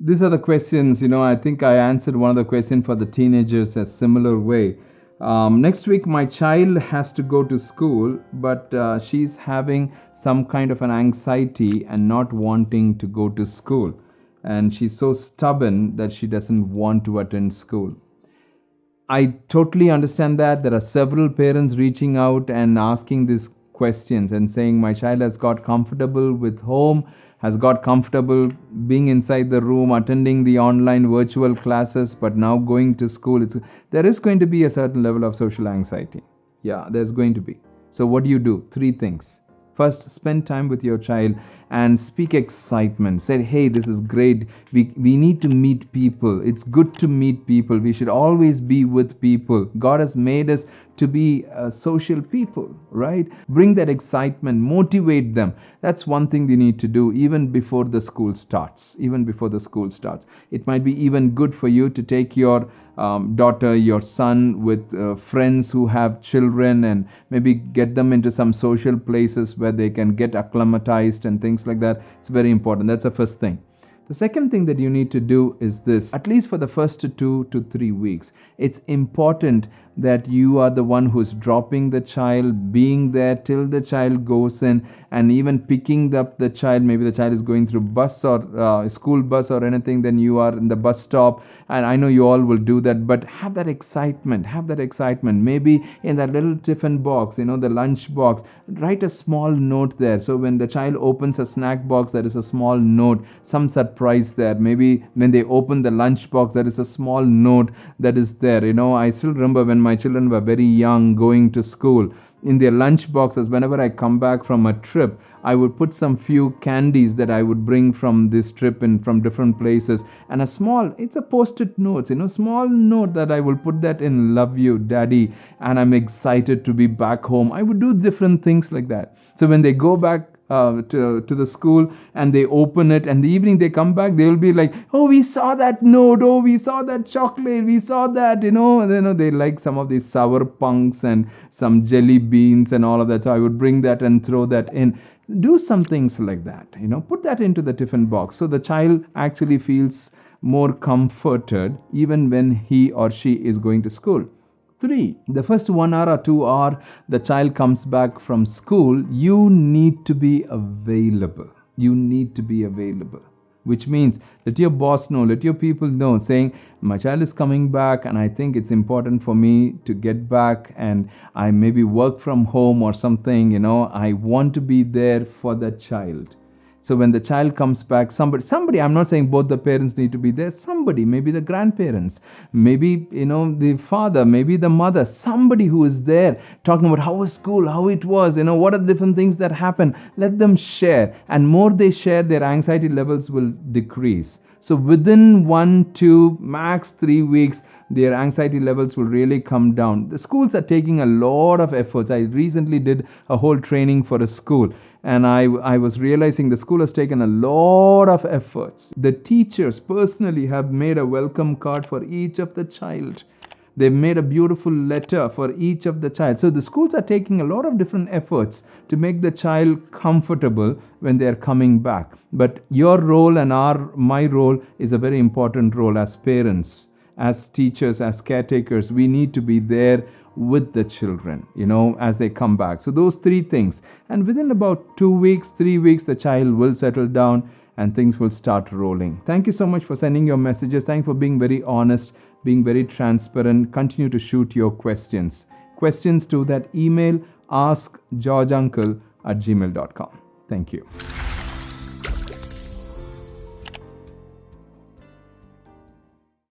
These are the questions. I think I answered one of the questions for the teenagers a similar way. Next week, my child has to go to school, but she's having some kind of an anxiety and not wanting to go to school. And she's so stubborn that she doesn't want to attend school. I totally understand that. There are several parents reaching out and asking these questions and saying, my child has got comfortable with home, has got comfortable being inside the room, attending the online virtual classes, but now going to school. There is going to be a certain level of social anxiety. Yeah, there's going to be. So, what do you do? Three things. First, spend time with your child and speak excitement. Say, hey, this is great. We need to meet people. It's good to meet people. We should always be with people. God has made us to be social people, right? Bring that excitement, motivate them. That's one thing you need to do even before the school starts. Even before the school starts. It might be even good for you to take your daughter, your son with friends who have children and maybe get them into some social places where they can get acclimatized and things like that. It's very important. That's the first thing. The second thing that you need to do is this, at least for the first 2 to 3 weeks, it's important that you are the one who's dropping the child, being there till the child goes in, and even picking up the child. Maybe the child is going through bus or school bus or anything, then you are in the bus stop. And I know you all will do that, but have that excitement. Maybe in that little tiffin box, the lunch box, write a small note there. So when the child opens a snack box, there is a small note, some surprise there. Maybe when they open the lunch box, there is a small note that is there. I still remember when my children were very young going to school, in their lunch boxes, whenever I come back from a trip, I would put some few candies that I would bring from this trip and from different places, and it's a post-it notes, small note that I will put that in, love you daddy, and I'm excited to be back home. I would do different things like that. So when they go back to the school and they open it, and the evening they come back, they will be like, oh, we saw that note, oh, we saw that chocolate, we saw that, they like some of these sour punks and some jelly beans and all of that. So I would bring that and throw that in. Do some things like that, put that into the tiffin box so the child actually feels more comforted even when he or she is going to school. 3, the first 1 hour or 2 hour the child comes back from school, you need to be available. Which means let your boss know, let your people know, saying, my child is coming back and I think it's important for me to get back, and I maybe work from home or something, I want to be there for the child. So when the child comes back, somebody, I'm not saying both the parents need to be there, somebody, maybe the grandparents, maybe, the father, maybe the mother, somebody who is there talking about how was school, how it was, what are the different things that happen. Let them share. And more they share, their anxiety levels will decrease. So within 1, 2, max 3 weeks, their anxiety levels will really come down. The schools are taking a lot of efforts. I recently did a whole training for a school, and I was realizing the school has taken a lot of efforts. The teachers personally have made a welcome card for each of the child. They've made a beautiful letter for each of the child. So the schools are taking a lot of different efforts to make the child comfortable when they are coming back. But your role and my role is a very important role as parents, as teachers, as caretakers. We need to be there with the children, as they come back. So those 3 things. And within about 2 weeks, 3 weeks, the child will settle down and things will start rolling. Thank you so much for sending your messages. Thank you for being very honest, being very transparent. Continue to shoot your questions to that email, askgeorgeuncle@gmail.com. Thank you.